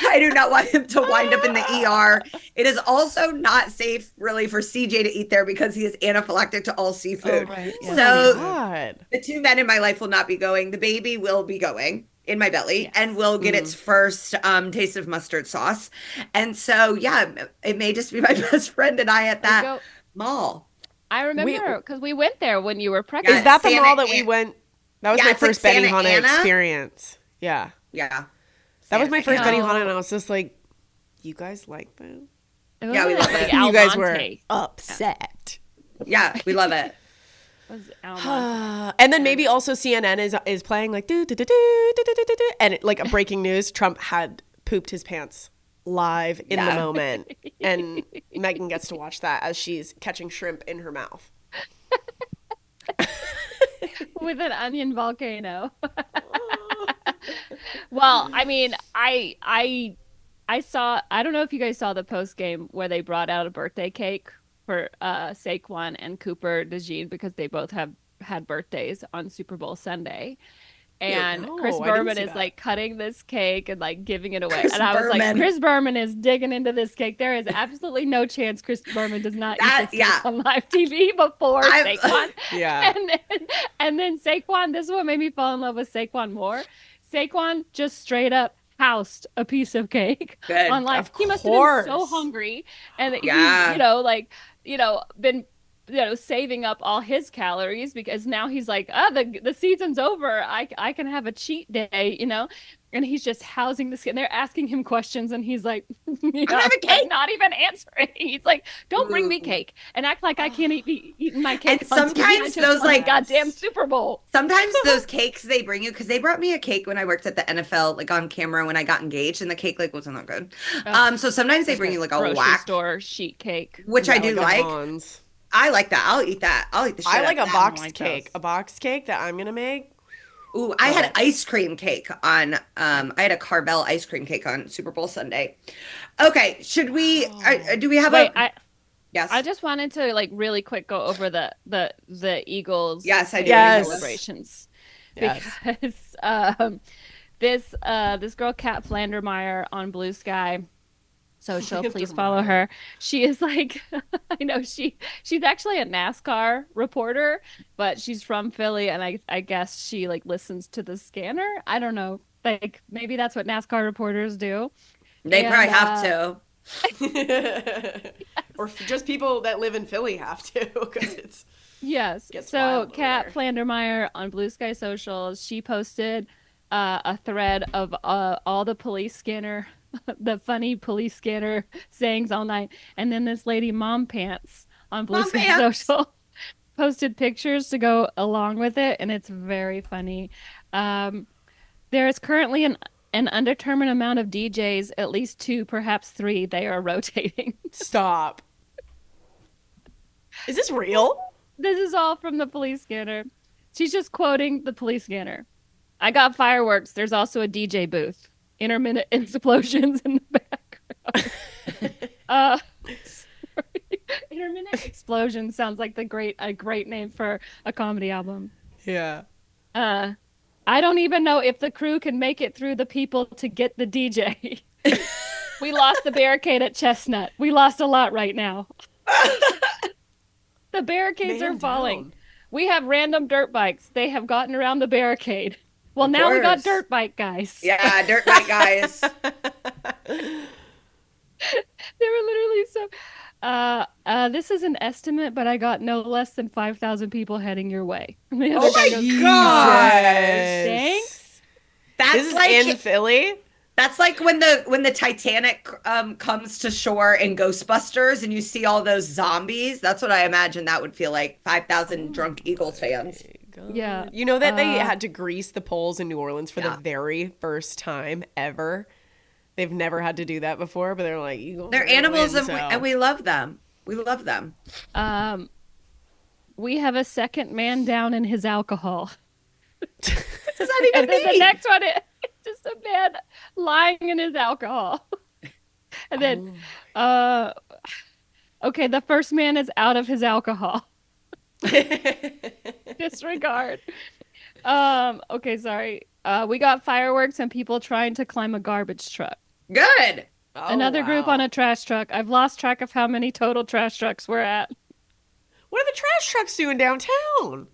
Speaker 2: I do not want him to wind up in the ER. It is also not safe, really, for CJ to eat there because he is anaphylactic to all seafood.
Speaker 3: Oh, right. Yeah.
Speaker 2: So the 2 men in my life will not be going. The baby will be going in my belly and will get its first taste of mustard sauce. And so, yeah, it may just be my best friend and I at that mall.
Speaker 3: I remember because we went there when you were pregnant.
Speaker 1: Is that the mall that we went? That was my first
Speaker 2: like
Speaker 1: Benihana experience. Yeah.
Speaker 2: Yeah.
Speaker 1: That was my first Benihana, and I was just like, you guys like that?
Speaker 2: Yeah, we love it.
Speaker 1: You guys were upset.
Speaker 2: Yeah, we love it.
Speaker 1: And then maybe also CNN is playing like do do do do do do do, and like a breaking news: Trump had pooped his pants live in the moment, and Megan gets to watch that as she's catching shrimp in her mouth
Speaker 3: with an onion volcano. Well, I mean, I saw. I don't know if you guys saw the post game where they brought out a birthday cake for Saquon and Cooper DeJean because they both have had birthdays on Super Bowl Sunday. And Chris Berman is like cutting this cake and like giving it away. And I was like, Chris Berman is digging into this cake. There is absolutely no chance Chris Berman does not eat this cake on live TV before Saquon.
Speaker 1: Yeah.
Speaker 3: And then Saquon, this is what made me fall in love with Saquon more. Saquon just straight up housed a piece of cake on live. He must have been so hungry. And he's, been saving up all his calories because now he's like, the season's over. I can have a cheat day, and he's just housing this. And they're asking him questions, and he's like,
Speaker 2: I have a cake.
Speaker 3: Not even answering. He's like, don't bring me cake and act like I can't be eating my cake.
Speaker 2: And sometimes those like
Speaker 3: goddamn Super Bowl.
Speaker 2: Sometimes those cakes they bring you, because they brought me a cake when I worked at the NFL, like on camera when I got engaged, and the cake like wasn't that good. So sometimes they bring you like a whack
Speaker 3: store sheet cake,
Speaker 2: which I do like. I like that. I'll eat that. I'll eat the shit.
Speaker 1: I like a boxed cake. A boxed cake that I'm gonna make.
Speaker 2: Ooh, I had ice cream cake on. I had a Carvel ice cream cake on Super Bowl Sunday. Okay, should we? Do we have Yes.
Speaker 3: I just wanted to like really quick go over the Eagles.
Speaker 2: Yes, I do.
Speaker 3: Celebrations because this girl Kat Flandermeyer on Blue Sky Social, please follow her. She is like, I know she's actually a NASCAR reporter, but she's from Philly, and I guess she like listens to the scanner. I don't know, like maybe that's what NASCAR reporters do.
Speaker 2: They probably have to.
Speaker 1: Or just people that live in Philly have to, because it's
Speaker 3: so Kat Flandermeyer on Blue Sky Social, she posted a thread of all the police scanner the funny police scanner sayings all night, and then this lady Mom Pants on Blue Sky Social posted pictures to go along with it, and it's very funny. There is currently an undetermined amount of DJs, at least 2, perhaps 3. They are rotating.
Speaker 1: Stop. Is this real?
Speaker 3: This is all from the police scanner. She's just quoting the police scanner. I got fireworks. There's also a DJ booth. Intermittent explosions in the background. Intermittent explosion sounds like a great name for a comedy album.
Speaker 1: Yeah.
Speaker 3: I don't even know if the crew can make it through the people to get the DJ. We lost the barricade at Chestnut. We lost a lot right now. The barricades are falling. Down. We have random dirt bikes. They have gotten around the barricade. Well, now we got dirt bike guys.
Speaker 2: Yeah, dirt bike guys.
Speaker 3: They were literally so... this is an estimate, but I got no less than 5,000 people heading your way.
Speaker 2: Oh my God!
Speaker 3: Thanks.
Speaker 1: That's this is like in Philly.
Speaker 2: That's like when the Titanic comes to shore in Ghostbusters, and you see all those zombies. That's what I imagine that would feel like. 5,000 drunk Eagles fans.
Speaker 3: Yeah.
Speaker 1: You know that they had to grease the poles in New Orleans for the very first time ever? They've never had to do that before, but they're like, Eagles.
Speaker 2: They're animals, and we love them. We love them.
Speaker 3: We have a second man down in his alcohol.
Speaker 2: What does that even mean?
Speaker 3: The next one is just a man lying in his alcohol. And then, okay, the first man is out of his alcohol. Disregard. Okay, sorry. We got fireworks and people trying to climb a garbage truck.
Speaker 2: Good.
Speaker 3: Another group on a trash truck. I've lost track of how many total trash trucks we're at.
Speaker 1: What are the trash trucks doing downtown?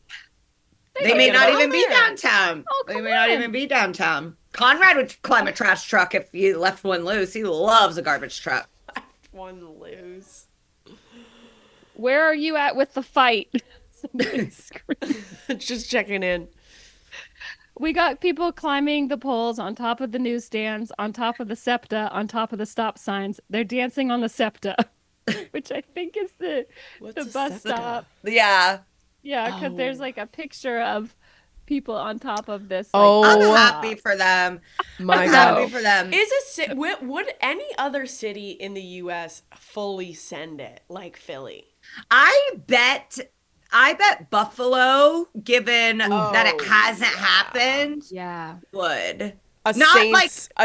Speaker 2: They may not even be downtown. They may not even be downtown. Conrad would climb a trash truck if you left one loose. He loves a garbage truck.
Speaker 1: Left one loose.
Speaker 3: Where are you at with the fight?
Speaker 1: Just checking in.
Speaker 3: We got people climbing the poles on top of the newsstands, on top of the SEPTA, on top of the stop signs. They're dancing on the SEPTA, which I think is the bus stop.
Speaker 2: Yeah.
Speaker 3: Yeah, because there's like a picture of people on top of this.
Speaker 2: I'm happy for them.
Speaker 1: I'm
Speaker 2: happy for them.
Speaker 1: Would any other city in the U.S. fully send it like Philly?
Speaker 2: I bet Buffalo, given that it hasn't happened, would.
Speaker 1: A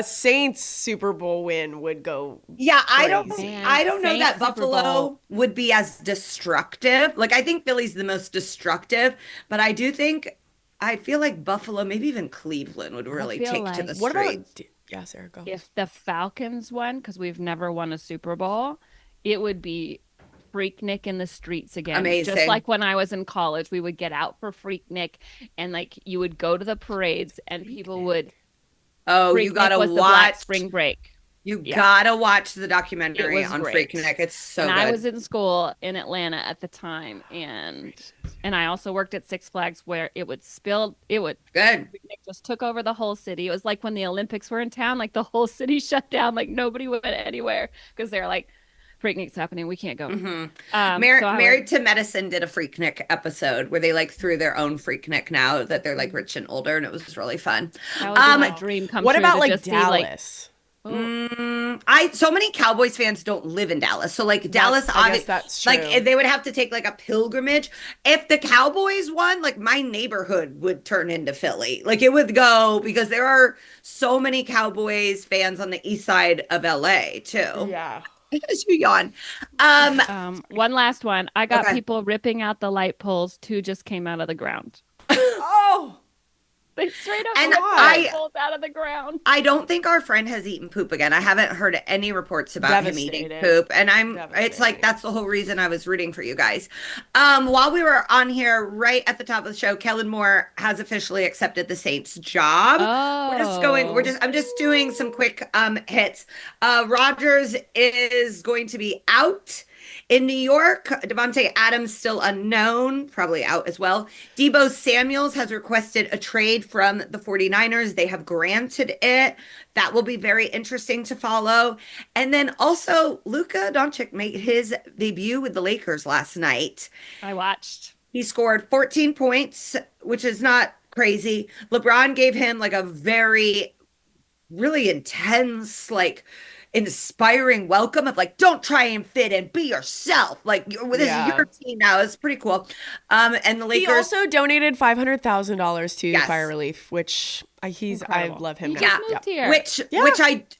Speaker 1: Saints Super Bowl win would go.
Speaker 2: Yeah,
Speaker 1: crazy.
Speaker 2: I don't know that Buffalo would be as destructive. Like, I think Philly's the most destructive, but I feel like Buffalo, maybe even Cleveland, would really take to the streets.
Speaker 1: Yeah, Sarah, go.
Speaker 3: If the Falcons won, because we've never won a Super Bowl, it would be Freaknik in the streets again.
Speaker 2: Amazing.
Speaker 3: Just like when I was in college, we would get out for Freaknik, and like you would go to the parades, and people would.
Speaker 2: Oh,
Speaker 3: Freaknik
Speaker 2: you gotta
Speaker 3: was
Speaker 2: watch
Speaker 3: the Black Spring Break.
Speaker 2: You gotta watch the documentary on Freaknik. It's so good.
Speaker 3: I was in school in Atlanta at the time, and I also worked at Six Flags where it would spill. It would
Speaker 2: good.
Speaker 3: Freaknik just took over the whole city. It was like when the Olympics were in town, like the whole city shut down, like nobody went anywhere because they're like, Freaknik's happening. We can't go.
Speaker 2: Mm-hmm. Married to Medicine did a Freaknik episode where they like threw their own Freaknik now that they're like rich and older, and it was really fun.
Speaker 3: That would be my dream come
Speaker 1: what
Speaker 3: true
Speaker 1: about
Speaker 3: to
Speaker 1: like
Speaker 3: just
Speaker 1: Dallas?
Speaker 2: So many Cowboys fans don't live in Dallas, so like Dallas,
Speaker 1: I guess that's true.
Speaker 2: Like they would have to take like a pilgrimage. If the Cowboys won, like my neighborhood would turn into Philly. Like it would go because there are so many Cowboys fans on the east side of LA too.
Speaker 1: Yeah.
Speaker 2: As you yawn.
Speaker 3: One last one. I got people ripping out the light poles. 2 just came out of the ground.
Speaker 1: Oh,
Speaker 3: they straight up poles out of the ground.
Speaker 2: I don't think our friend has eaten poop again. I haven't heard any reports about him eating poop, and it's like that's the whole reason I was rooting for you guys. While we were on here, right at the top of the show, Kellen Moore has officially accepted the Saints job. I'm just doing some quick hits. Rodgers is going to be out. In New York, Devontae Adams still unknown, probably out as well. Deebo Samuels has requested a trade from the 49ers. They have granted it. That will be very interesting to follow. And then also, Luka Doncic made his debut with the Lakers last night.
Speaker 3: I watched.
Speaker 2: He scored 14 points, which is not crazy. LeBron gave him like a very, really intense, like, inspiring welcome of like, don't try and fit in, be yourself. Like this is your team now. It's pretty cool. And the Lakers.
Speaker 1: He also donated $500,000 to Fire Relief, which I love him now.
Speaker 2: Yeah. Which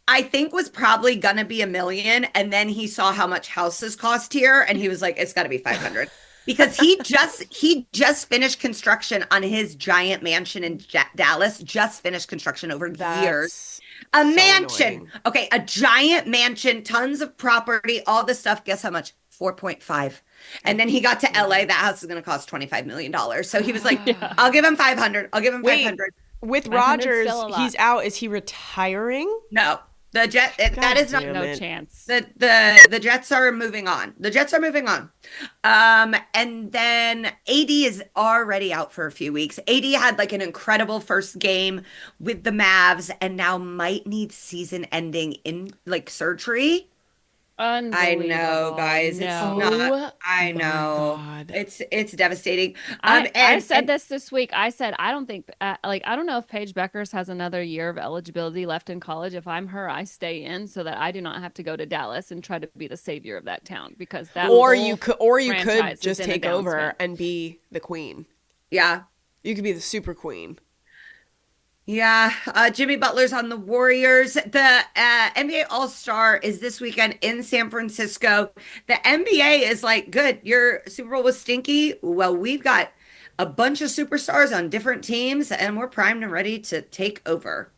Speaker 2: I think was probably gonna be $1 million, and then he saw how much houses cost here, and he was like, it's got to be 500. Because he just finished construction on his giant mansion in Dallas. Just finished construction over years. A mansion. Annoying. Okay, a giant mansion, tons of property, all this stuff. Guess how much? 4.5. And then he got to LA. That house is going to cost $25 million. So he was like, I'll give him 500. I'll give him 500.
Speaker 1: With Rodgers, he's out. Is he retiring?
Speaker 2: No. The Jet that is not
Speaker 3: no chance.
Speaker 2: The Jets are moving on. The Jets are moving on. And then AD is already out for a few weeks. AD had like an incredible first game with the Mavs and now might need season ending in like surgery. I know, guys. It's not. I know.
Speaker 1: God.
Speaker 2: It's devastating.
Speaker 3: I said this week. I said I don't think I don't know if Paige Beckers has another year of eligibility left in college. If I'm her, I stay in so that I do not have to go to Dallas and try to be the savior of that town, because that
Speaker 1: you could just take over and be the queen.
Speaker 2: Yeah,
Speaker 1: you could be the super queen.
Speaker 2: Yeah, Jimmy Butler's on the Warriors. The NBA All-Star is this weekend in San Francisco. The NBA is like, good, your Super Bowl was stinky. Well, we've got a bunch of superstars on different teams, and we're primed and ready to take over.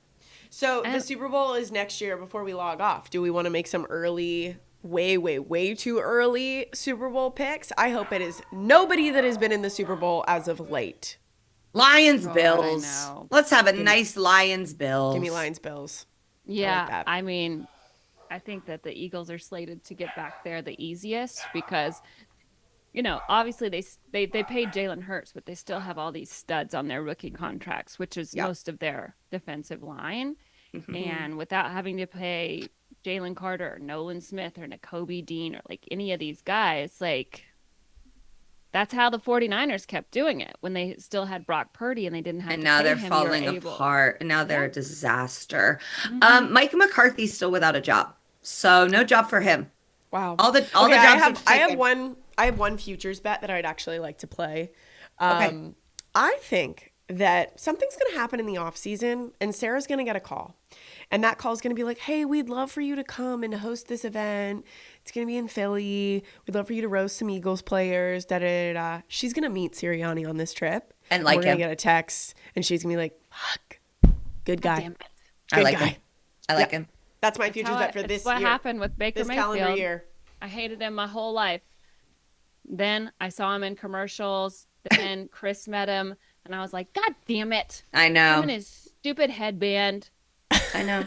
Speaker 1: So the Super Bowl is next year. Before we log off, do we want to make some early, way too early Super Bowl picks? I hope it is nobody that has been in the Super Bowl as of late.
Speaker 2: Lions, Bills. Let's have a nice Lions, Bills.
Speaker 1: Give me Lions, Bills.
Speaker 3: Yeah, I mean, I think that the Eagles are slated to get back there the easiest because, obviously they paid Jalen Hurts, but they still have all these studs on their rookie contracts, which is most of their defensive line. Mm-hmm. And without having to pay Jalen Carter or Nolan Smith or Nakobe Dean or like any of these guys, like... That's how the 49ers kept doing it when they still had Brock Purdy and they didn't have to pay him.
Speaker 2: And now they're falling apart. And now they're a disaster. Mm-hmm. Mike McCarthy's still without a job. So no job for him.
Speaker 1: Wow.
Speaker 2: All the jobs
Speaker 1: I have one futures bet that I'd actually like to play.
Speaker 2: Okay.
Speaker 1: I think that something's going to happen in the off season and Sarah's going to get a call. And that call is going to be like, hey, we'd love for you to come and host this event. It's going to be in Philly. We'd love for you to roast some Eagles players. Da-da-da-da. She's going to meet Sirianni on this trip.
Speaker 2: And like
Speaker 1: we're going to get a text. And she's going to be like, fuck. Good guy.
Speaker 3: Damn it.
Speaker 2: I like him. I like him.
Speaker 1: That's my futures bet for this year.
Speaker 3: That's what happened with Baker Mayfield.
Speaker 1: Calendar year.
Speaker 3: I hated him my whole life. Then I saw him in commercials. Then Chris met him. And I was like, God damn it.
Speaker 2: I know.
Speaker 3: Him and his stupid headband.
Speaker 2: I know.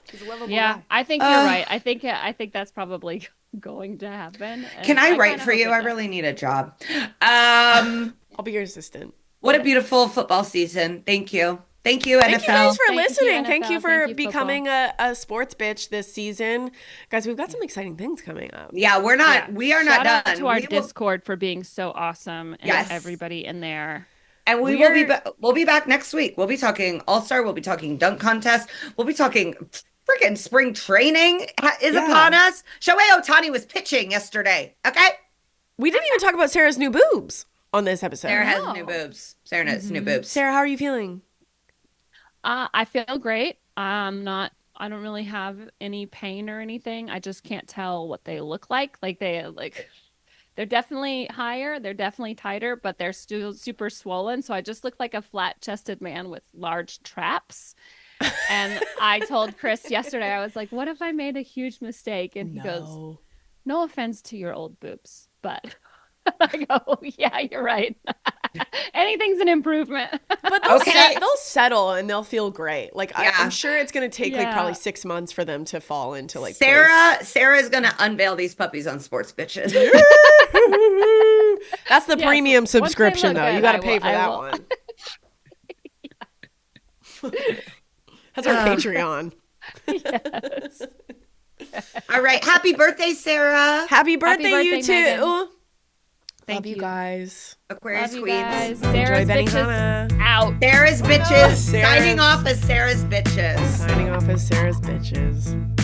Speaker 1: He's a lovable
Speaker 3: guy. I think you're right. I think that's probably going to happen.
Speaker 2: Can I write for you? I really need a job.
Speaker 1: I'll be your assistant.
Speaker 2: What a beautiful football season. Thank you. Thank you, NFL.
Speaker 1: Thank you guys for listening. Thank you for becoming a sports bitch this season. Guys, we've got some exciting things coming up.
Speaker 2: Yeah, we are not
Speaker 3: Shout
Speaker 2: done.
Speaker 3: Out to our Discord for being so awesome and everybody in there.
Speaker 2: And we'll be back next week. We'll be talking All-Star. We'll be talking dunk contest. We'll be talking freaking spring training is upon us. Shohei Ohtani was pitching yesterday. Okay.
Speaker 1: We didn't even talk about Sarah's new boobs on this episode.
Speaker 2: Sarah has new boobs. Sarah has new boobs.
Speaker 1: Sarah, how are you feeling?
Speaker 3: I feel great. I don't really have any pain or anything. I just can't tell what they look like. They're definitely higher. They're definitely tighter, but they're still super swollen. So I just look like a flat-chested man with large traps. And I told Chris yesterday, I was like, what if I made a huge mistake? And he goes, no offense to your old boobs, but I go, yeah, you're right. Anything's an improvement.
Speaker 1: But they'll settle and they'll feel great. I'm sure it's going to take probably 6 months for them to fall into
Speaker 2: Sarah's going to unveil these puppies on Sports Bitches.
Speaker 1: That's the premium subscription though. You got to pay for that one. That's our Patreon.
Speaker 3: Yes.
Speaker 2: All right. Happy birthday, Sarah.
Speaker 1: Happy birthday, you too.
Speaker 3: Megan.
Speaker 1: Love you guys.
Speaker 2: Aquarius Queens.
Speaker 3: Sarah's bitches out.
Speaker 2: Sarah's bitches. Signing off as Sarah's bitches.
Speaker 1: Signing off as Sarah's bitches.